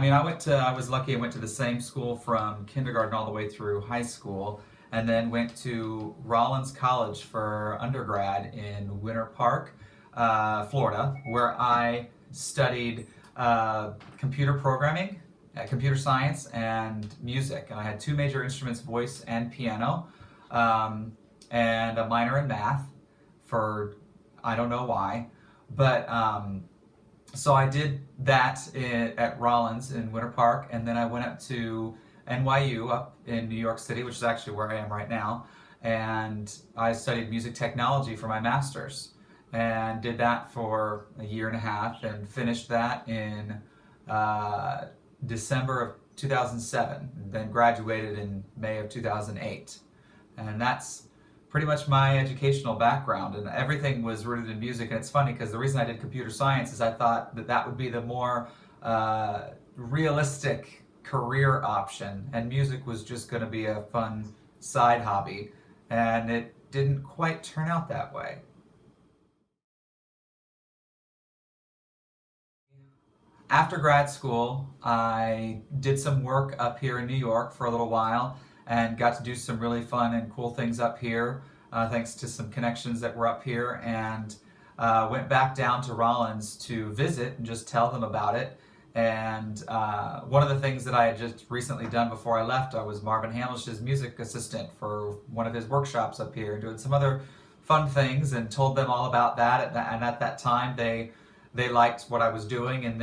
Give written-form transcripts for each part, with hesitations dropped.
I was lucky I went to the same school from kindergarten all the way through high school, and then went to Rollins College for undergrad in Winter Park, Florida, where I studied computer programming, computer science, and music. And I had two major instruments, voice and piano, and a minor in math for I don't know why. But so I did that at Rollins in Winter Park, and then I went up to NYU up in New York City, which is actually where I am right now, and I studied music technology for my master's, and did that for a year and a half, and finished that in December of 2007, and then graduated in May of 2008. And that's pretty much my educational background, and everything was rooted in music. And it's funny because the reason I did computer science is I thought that that would be the more realistic career option, and music was just going to be a fun side hobby, and it didn't quite turn out that way. After grad school, I did some work up here in New York for a little while and got to do some really fun and cool things up here, thanks to some connections that were up here, and went back down to Rollins to visit and just tell them about it. And one of the things that I had just recently done before I left, I was Marvin Hamlish's music assistant for one of his workshops up here, doing some other fun things, and told them all about that. And at that time, they liked what I was doing, and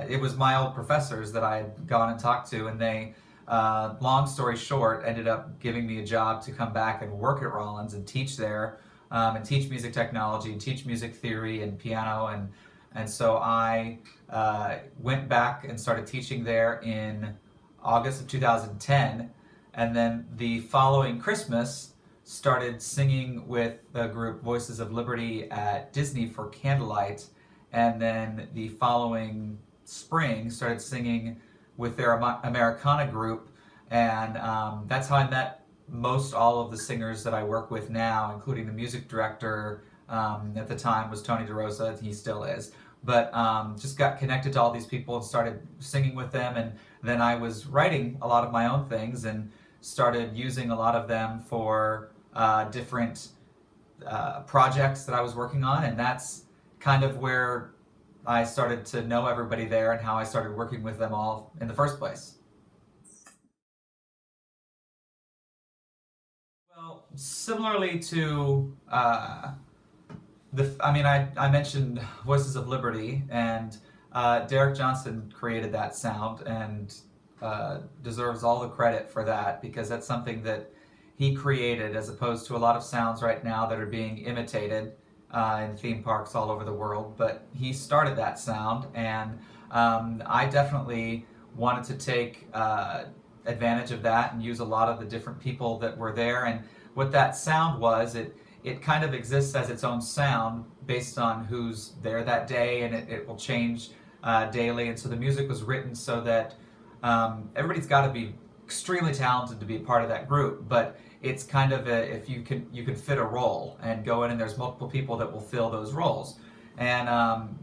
it was my old professors that I had gone and talked to, and they, long story short, ended up giving me a job to come back and work at Rollins and teach there, and teach music technology, and teach music theory and piano, and so I went back and started teaching there in August of 2010, and then the following Christmas started singing with the group Voices of Liberty at Disney for Candlelight, and then the following spring started singing with their Americana group, and that's how I met most all of the singers that I work with now, including the music director. At the time was Tony DeRosa, he still is, but just got connected to all these people and started singing with them, and then I was writing a lot of my own things and started using a lot of them for different projects that I was working on, and that's kind of where I started to know everybody there and how I started working with them all in the first place. Well, similarly to I mentioned Voices of Liberty, and Derek Johnson created that sound, and deserves all the credit for that, because that's something that he created, as opposed to a lot of sounds right now that are being imitated in theme parks all over the world. But he started that sound, and I definitely wanted to take advantage of that and use a lot of the different people that were there. And what that sound was, it kind of exists as its own sound based on who's there that day, and it will change daily. And so the music was written so that everybody's got to be extremely talented to be a part of that group, but it's kind of if you can fit a role and go in, and there's multiple people that will fill those roles. And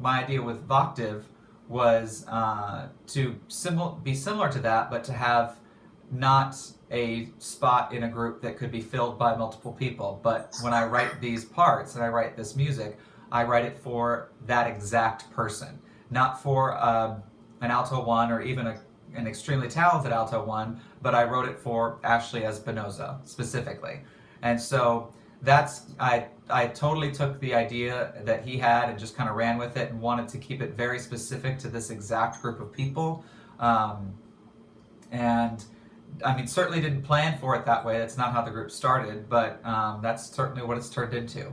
my idea with Voctave was to be similar to that, but to have not a spot in a group that could be filled by multiple people. But when I write these parts and I write this music, I write it for that exact person, not for an alto one or even an extremely talented alto one, but I wrote it for Ashley Espinoza specifically. And so I totally took the idea that he had and just kind of ran with it, and wanted to keep it very specific to this exact group of people. And I mean, certainly didn't plan for it that way. That's not how the group started, but that's certainly what it's turned into.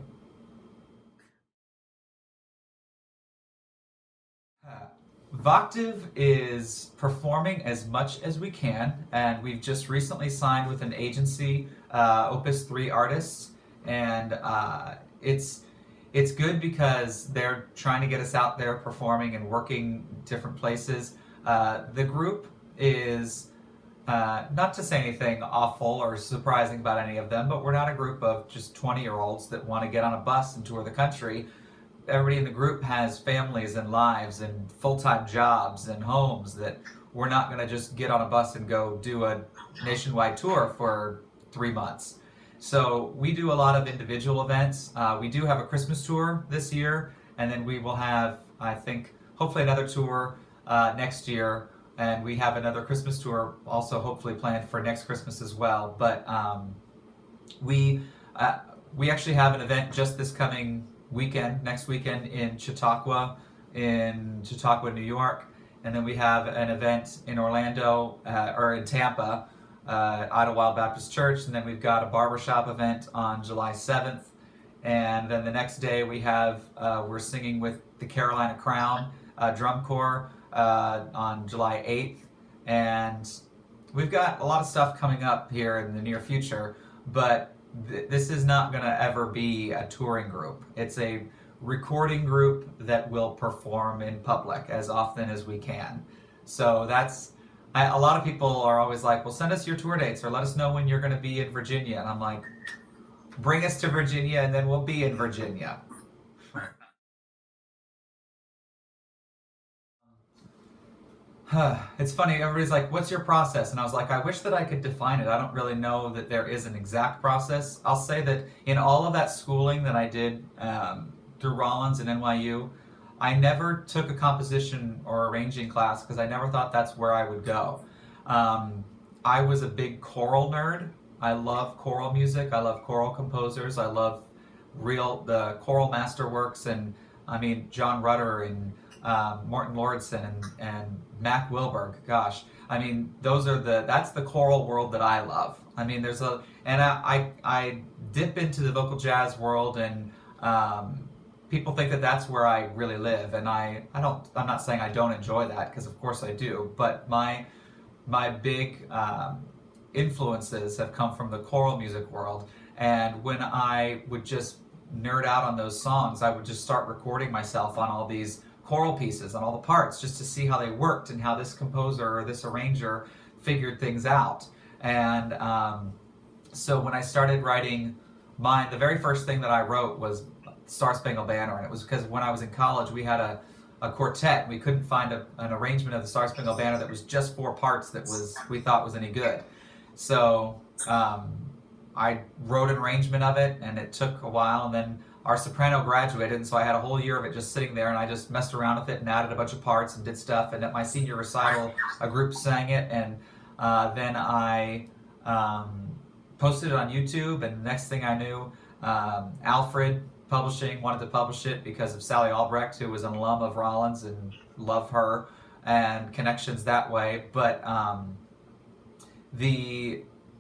Voctave is performing as much as we can, and we've just recently signed with an agency, Opus 3 Artists, and it's good because they're trying to get us out there performing and working different places. The group is not to say anything awful or surprising about any of them, but we're not a group of just 20-year-olds that want to get on a bus and tour the country. everybody in the group has families and lives and full-time jobs and homes, that we're not going to just get on a bus and go do a nationwide tour for 3 months. So we do a lot of individual events. We do have a Christmas tour this year, and then we will have, I think, hopefully another tour next year, and we have another Christmas tour also hopefully planned for next Christmas as well. But we actually have an event just this coming weekend, next weekend in Chautauqua, New York, and then we have an event in Orlando or in Tampa, Idlewild Baptist Church, and then we've got a barbershop event on July 7th, and then the next day we have we're singing with the Carolina Crown Drum Corps on July 8th, and we've got a lot of stuff coming up here in the near future, but this is not going to ever be a touring group. It's a recording group that will perform in public as often as we can. So that's, a lot of people are always like, well, send us your tour dates or let us know when you're going to be in Virginia. And I'm like, bring us to Virginia and then we'll be in Virginia. It's funny, everybody's like, what's your process? And I was like, I wish that I could define it. I don't really know that there is an exact process. I'll say that in all of that schooling that I did through Rollins and NYU, I never took a composition or arranging class because I never thought that's where I would go. I was a big choral nerd. I love choral music. I love choral composers. I love the choral masterworks, and I mean John Rutter and Morton Lauridsen and Mac Wilberg. Gosh, I mean that's the choral world that I love. I mean I dip into the vocal jazz world, and people think that that's where I really live, and I'm not saying I don't enjoy that, because of course I do, but my big influences have come from the choral music world, and when I would just nerd out on those songs, I would just start recording myself on all these choral pieces, on all the parts, just to see how they worked and how this composer or this arranger figured things out. And so when I started writing mine, the very first thing that I wrote was Star Spangled Banner, and it was because when I was in college we had a quartet. We couldn't find an arrangement of the Star Spangled Banner that was just 4 parts that we thought was any good. So I wrote an arrangement of it, and it took a while, and then our soprano graduated, and so I had a whole year of it just sitting there, and I just messed around with it and added a bunch of parts and did stuff, and at my senior recital a group sang it, and then I posted it on YouTube, and the next thing I knew, Alfred Publishing wanted to publish it because of Sally Albrecht, who was an alum of Rollins, and love her, and connections that way. But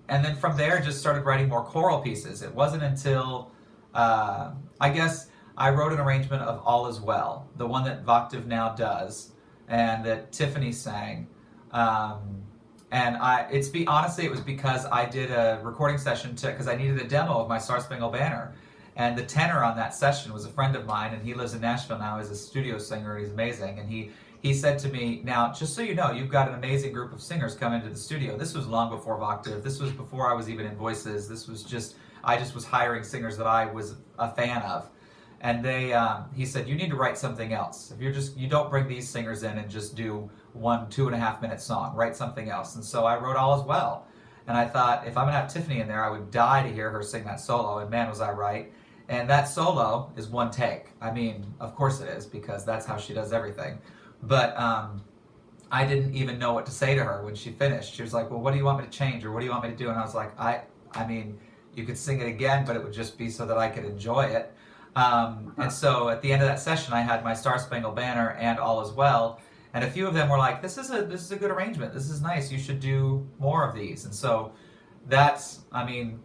and then from there just started writing more choral pieces. It wasn't until I guess I wrote an arrangement of All Is Well, the one that Voctave now does, and that Tiffany sang. And honestly, it was because I did a recording session because I needed a demo of my Star Spangled Banner. And the tenor on that session was a friend of mine, and he lives in Nashville now. He's a studio singer, and he's amazing. And he said to me, now, just so you know, you've got an amazing group of singers come into the studio. This was long before Voctave. This was before I was even in Voices. This was I just was hiring singers that I was a fan of. And he said, you need to write something else. If you don't bring these singers in and just do 1 2.5 minute song, write something else. And so I wrote All Is Well. And I thought, if I'm gonna have Tiffany in there, I would die to hear her sing that solo, and man, was I right. And that solo is 1 take. I mean, of course it is, because that's how she does everything. But I didn't even know what to say to her when she finished. She was like, well, what do you want me to change, or what do you want me to do? And I was like, I mean, you could sing it again, but it would just be so that I could enjoy it. And so at the end of that session, I had my Star Spangled Banner and All Is Well, and a few of them were like, this is a good arrangement. This is nice. You should do more of these. And so that's, I mean,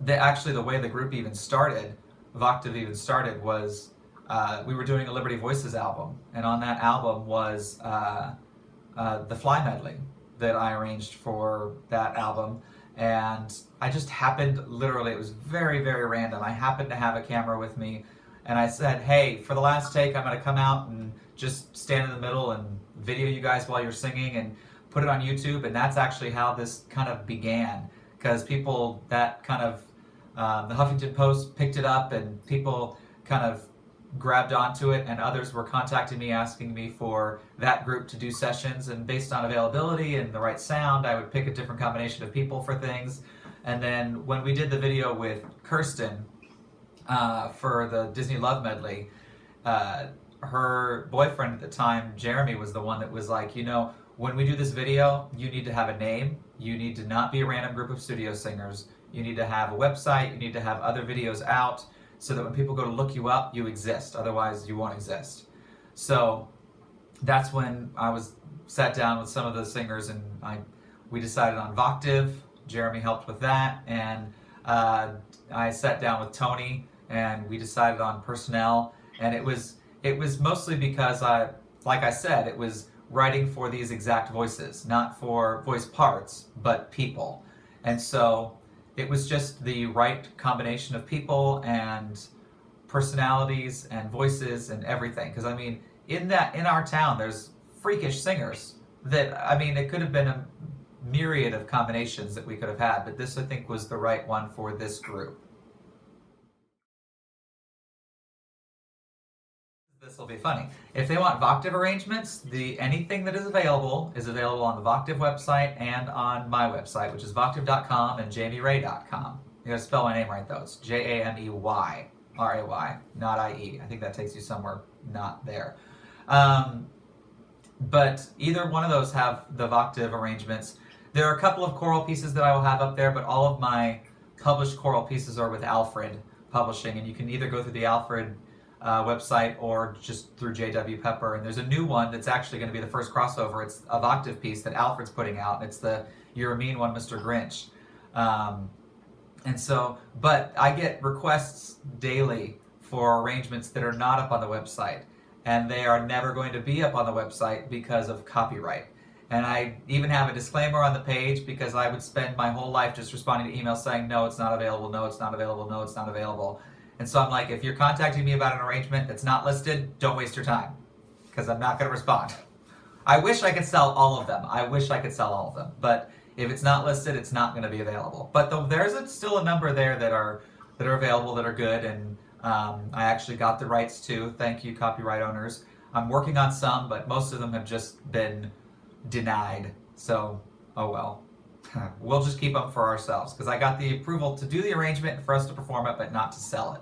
actually the way the group even started, Voctave even started, was we were doing a Liberty Voices album, and on that album was the Fly Medley that I arranged for that album. And I just happened, literally, it was very, very random. I happened to have a camera with me, and I said, hey, for the last take, I'm going to come out and just stand in the middle and video you guys while you're singing and put it on YouTube. And that's actually how this kind of began, because people, that kind of, the Huffington Post picked it up, and people kind of grabbed onto it, and others were contacting me asking me for that group to do sessions, and based on availability and the right sound, I would pick a different combination of people for things. And then when we did the video with Kirsten for the Disney Love Medley, her boyfriend at the time, Jeremy, was the one that was like, you know, when we do this video, you need to have a name, you need to not be a random group of studio singers, you need to have a website, you need to have other videos out, so that when people go to look you up, you exist. Otherwise, you won't exist. So that's when I sat down with some of the singers, and we decided on Voctave. Jeremy helped with that, and I sat down with Tony, and we decided on personnel. And it was mostly because like I said, it was writing for these exact voices, not for voice parts, but people. And so it was just the right combination of people and personalities and voices and everything. Because I mean, in our town, there's freakish singers that, I mean, it could have been a myriad of combinations that we could have had, but this, I think, was the right one for this group. This will be funny. If they want Voctave arrangements, anything that is available on the Voctave website and on my website, which is Voctave.com and JameyRay.com. You gotta spell my name right though. It's JameyRay, not IE. I think that takes you somewhere not there. But either one of those have the Voctave arrangements. There are a couple of choral pieces that I will have up there, but all of my published choral pieces are with Alfred Publishing, and you can either go through the Alfred website or just through J.W. Pepper. And there's a new one that's actually going to be the first crossover. It's a Voctave piece that Alfred's putting out. It's the You're a Mean One, Mr. Grinch. And so, but I get requests daily for arrangements that are not up on the website, and they are never going to be up on the website because of copyright. And I even have a disclaimer on the page, because I would spend my whole life just responding to emails saying, no, it's not available, no, it's not available, no, it's not available. And so I'm like, if you're contacting me about an arrangement that's not listed, don't waste your time, because I'm not going to respond. I wish I could sell all of them. But if it's not listed, it's not going to be available. But there's still a number there that are available, that are good, and I actually got the rights to. Thank you, copyright owners. I'm working on some, but most of them have just been denied. So, oh well. We'll just keep them for ourselves, because I got the approval to do the arrangement and for us to perform it, but not to sell it.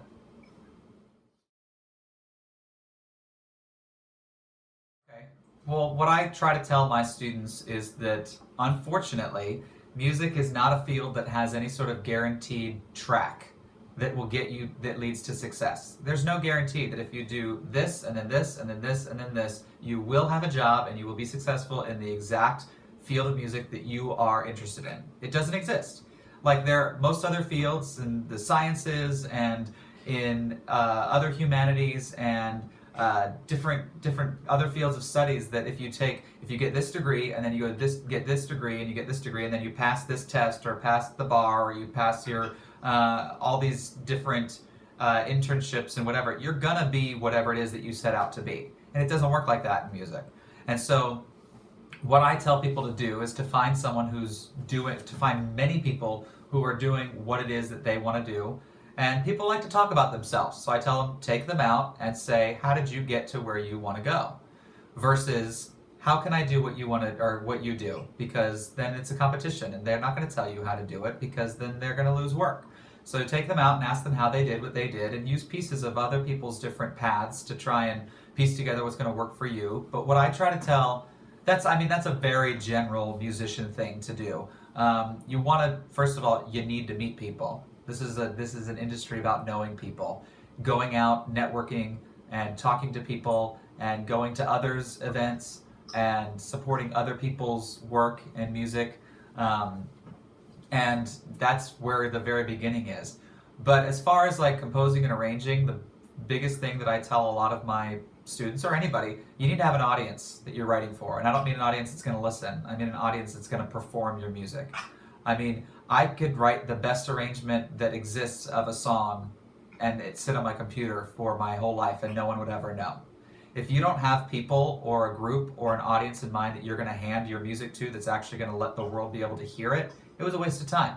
Okay. Well, what I try to tell my students is that, unfortunately, music is not a field that has any sort of guaranteed track that will get you, that leads to success. There's no guarantee that if you do this, and then this, and then this, and then this, you will have a job and you will be successful in the exact field of music that you are interested in. It doesn't exist. Like most other fields in the sciences and in other humanities and different other fields of studies, that if you get this degree and then you get this degree and you get this degree and then you pass this test or pass the bar or you pass your all these different internships and whatever, you're gonna be whatever it is that you set out to be. And it doesn't work like that in music. And so what I tell people to do is to find someone to find many people who are doing what it is that they want to do. And people like to talk about themselves. So I tell them, take them out and say, how did you get to where you want to go? Versus, how can I do what you want to, or what you do? Because then it's a competition and they're not going to tell you how to do it, because then they're going to lose work. So take them out and ask them how they did what they did, and use pieces of other people's different paths to try and piece together what's going to work for you. But what I try to tell, that's a very general musician thing to do. You want to, first of all, you need to meet people. This is an industry about knowing people, going out, networking, and talking to people, and going to others' events, and supporting other people's work and music. And that's where the very beginning is. But as far as like composing and arranging, the biggest thing that I tell a lot of my students, or anybody, you need to have an audience that you're writing for. And I don't mean an audience that's going to listen. I mean an audience that's going to perform your music. I mean, I could write the best arrangement that exists of a song and it sit on my computer for my whole life and no one would ever know. If you don't have people or a group or an audience in mind that you're going to hand your music to that's actually going to let the world be able to hear it, it was a waste of time.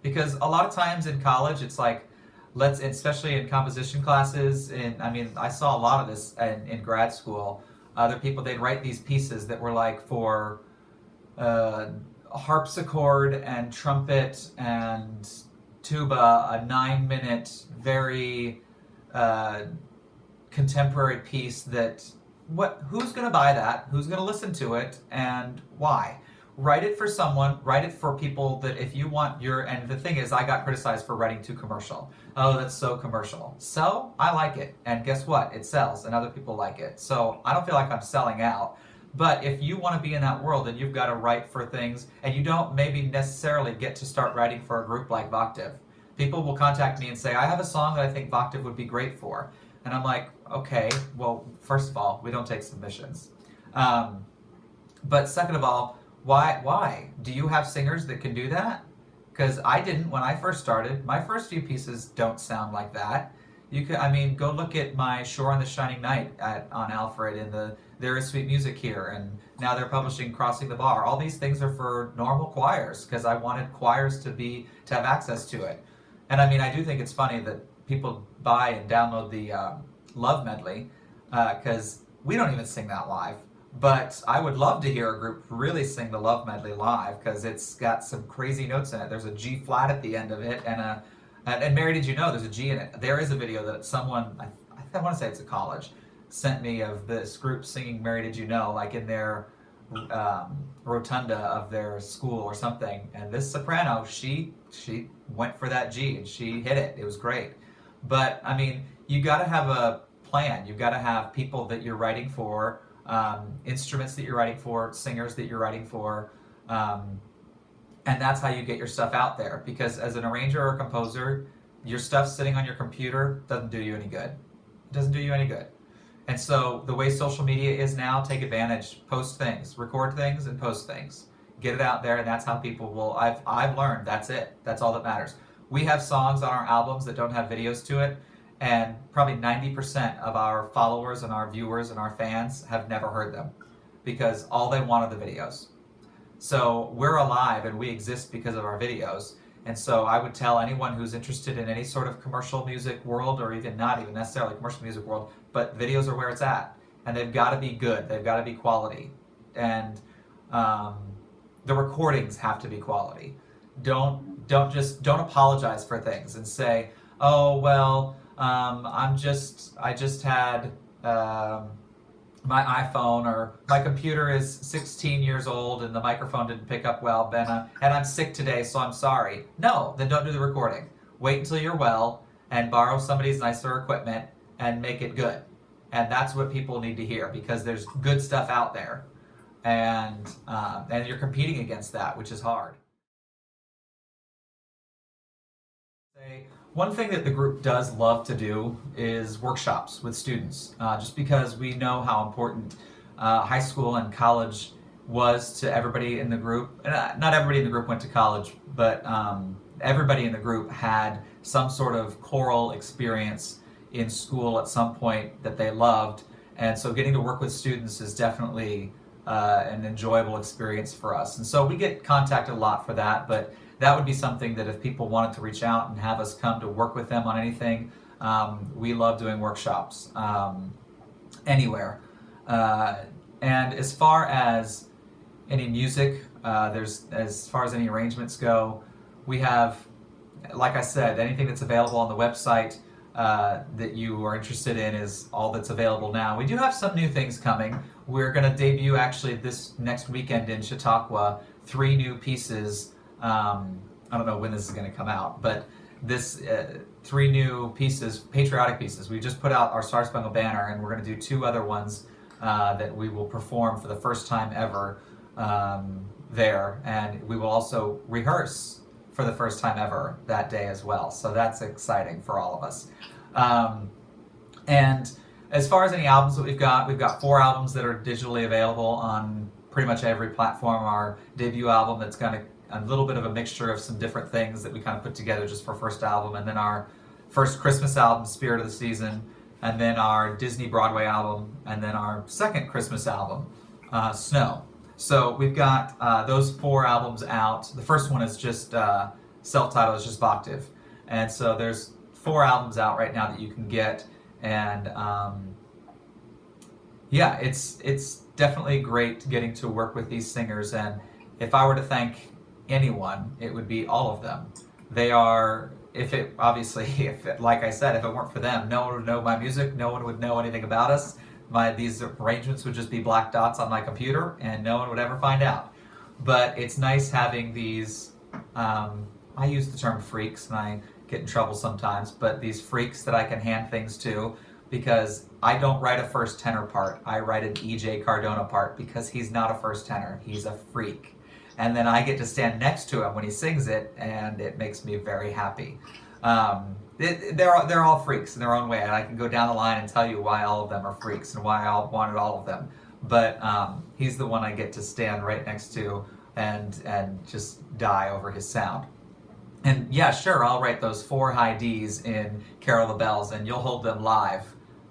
Because a lot of times in college, it's like, let's, especially in composition classes, and I mean, I saw a lot of this in grad school. Other people, they'd write these pieces that were like for uh, harpsichord and trumpet and tuba, a 9 minute, very uh, contemporary piece that who's going to buy that, who's going to listen to it, and why. Write it for someone, write it for people that if you want your, and the thing is, I got criticized for writing too commercial. Oh, that's so commercial. So I like it, and guess what, it sells and other people like it, so I don't feel like I'm selling out. But if you want to be in that world, then you've got to write for things, and you don't maybe necessarily get to start writing for a group like Voctave. People will contact me and say, I have a song that I think Voctave would be great for. And I'm like, okay, well, first of all, we don't take submissions. But second of all, why? Do you have singers that can do that? Because I didn't when I first started. My first few pieces don't sound like that. You could, I mean, go look at my Shore on the Shining Night on Alfred and the There Is Sweet Music Here, and now they're publishing Crossing the Bar. All these things are for normal choirs because I wanted choirs to have access to it. And I mean, I do think it's funny that people buy and download the Love Medley because we don't even sing that live. But I would love to hear a group really sing the Love Medley live because it's got some crazy notes in it. There's a G flat at the end of it, and Mary, did you know there's a G in it? There is a video that someone, I want to say it's a college, sent me of this group singing Mary, Did You Know, like in their rotunda of their school or something. And this soprano, she went for that G and she hit it. It was great. But I mean, you got to have a plan. You've got to have people that you're writing for, instruments that you're writing for, singers that you're writing for, and that's how you get your stuff out there. Because as an arranger or composer, your stuff sitting on your computer doesn't do you any good. It doesn't do you any good. And so the way social media is now, take advantage, post things, record things, and post things. Get it out there, and that's how people will. I've learned that's it. That's all that matters. We have songs on our albums that don't have videos to it, and probably 90% of our followers and our viewers and our fans have never heard them because all they want are the videos. So we're alive and we exist because of our videos. And so I would tell anyone who's interested in any sort of commercial music world, or even not even necessarily commercial music world, but videos are where it's at. And they've got to be good. They've got to be quality. And the recordings have to be quality. Don't apologize for things and say, oh, well, I just had my iPhone, or my computer is 16 years old and the microphone didn't pick up well, and I'm sick today, so I'm sorry. No, then don't do the recording. Wait until you're well and borrow somebody's nicer equipment and make it good. And that's what people need to hear, because there's good stuff out there, and you're competing against that, which is hard. One thing that the group does love to do is workshops with students, just because we know how important high school and college was to everybody in the group. Not everybody in the group went to college, but everybody in the group had some sort of choral experience in school at some point that they loved. And so getting to work with students is definitely an enjoyable experience for us. And so we get contacted a lot for that, but that would be something that if people wanted to reach out and have us come to work with them on anything, we love doing workshops anywhere. And as far as any music, as far as any arrangements go, we have, like I said, anything that's available on the website that you are interested in is all that's available now. We do have some new things coming. We're going to debut actually this next weekend in Chautauqua 3 new pieces. I don't know when this is going to come out, but this 3 new pieces, patriotic pieces. We just put out our Star Spangled Banner, and we're going to do 2 other ones that we will perform for the first time ever there, and we will also rehearse for the first time ever that day as well. So that's exciting for all of us. And as far as any albums that we've got 4 albums that are digitally available on pretty much every platform. Our debut album that's got a little bit of a mixture of some different things that we kind of put together just for first album, and then our first Christmas album, Spirit of the Season, and then our Disney Broadway album, and then our second Christmas album, Snow. So we've got those 4 albums out. The first one is just self-titled, it's just Voctave. And so there's 4 albums out right now that you can get, and yeah, it's definitely great getting to work with these singers. And if I were to thank anyone, it would be all of them. They are, if it obviously, if it, like I said, if it weren't for them, no one would know my music, no one would know anything about us. These arrangements would just be black dots on my computer, and no one would ever find out. But it's nice having these. I use the term freaks, and I get in trouble sometimes. But these freaks that I can hand things to, because I don't write a first tenor part. I write an E.J. Cardona part because he's not a first tenor. He's a freak. And then I get to stand next to him when he sings it, and it makes me very happy. They're all freaks in their own way, and I can go down the line and tell you why all of them are freaks and why I wanted all of them. But he's the one I get to stand right next to and just die over his sound. And yeah, sure, I'll write those 4 high Ds in Carol the Bells, and you'll hold them live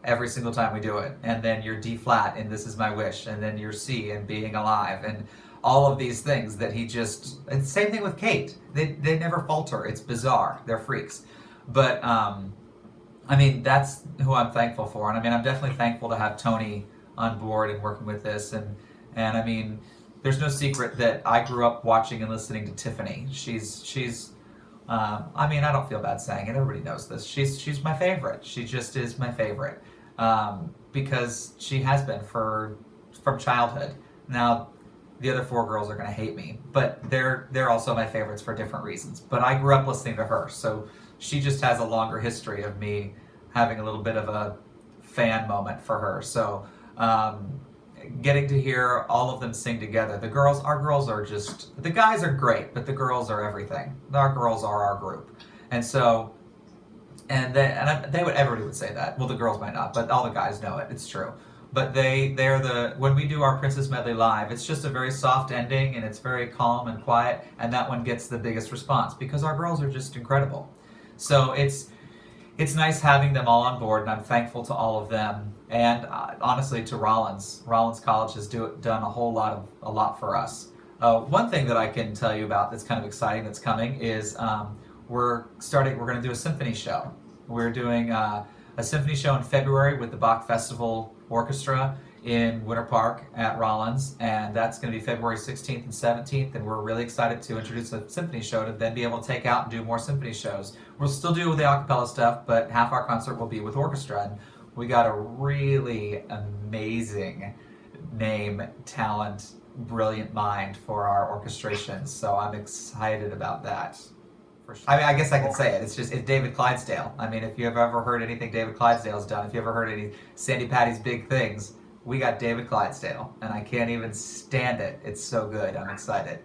every single time we do it. And then your D flat in This Is My Wish, and then your C in Being Alive, and all of these things that he just. And same thing with Kate. They never falter. It's bizarre. They're freaks. But I mean, that's who I'm thankful for. And I mean, I'm definitely thankful to have Tony on board and working with this. And I mean, there's no secret that I grew up watching and listening to Tiffany. She's I mean, I don't feel bad saying it. Everybody knows this. She's my favorite. She just is my favorite because she has been from childhood. Now, the other 4 girls are going to hate me, but they're also my favorites for different reasons. But I grew up listening to her, so she just has a longer history of me having a little bit of a fan moment for her. So getting to hear all of them sing together. Our girls are just, the guys are great, but the girls are everything. Our girls are our group. And so, everybody would say that. Well, the girls might not, but all the guys know it. It's true. But when we do our Princess Medley live, it's just a very soft ending, and it's very calm and quiet, and that one gets the biggest response because our girls are just incredible. So it's nice having them all on board, and I'm thankful to all of them. And honestly, to Rollins College has done a lot for us. One thing that I can tell you about that's kind of exciting that's coming is we're going to do a symphony show. We're doing a symphony show in February with the Bach Festival Orchestra in Winter Park at Rollins, and that's going to be February 16th and 17th, and we're really excited to introduce a symphony show to then be able to take out and do more symphony shows. We'll still do the a cappella stuff, but half our concert will be with orchestra, and we got a really amazing name, talent, brilliant mind for our orchestrations, so I'm excited about that. I mean, I guess I can say it. It's David Clydesdale. I mean, if you've ever heard anything David Clydesdale's done, if you ever heard any Sandy Patty's Big Things, we got David Clydesdale, and I can't even stand it. It's so good. I'm excited.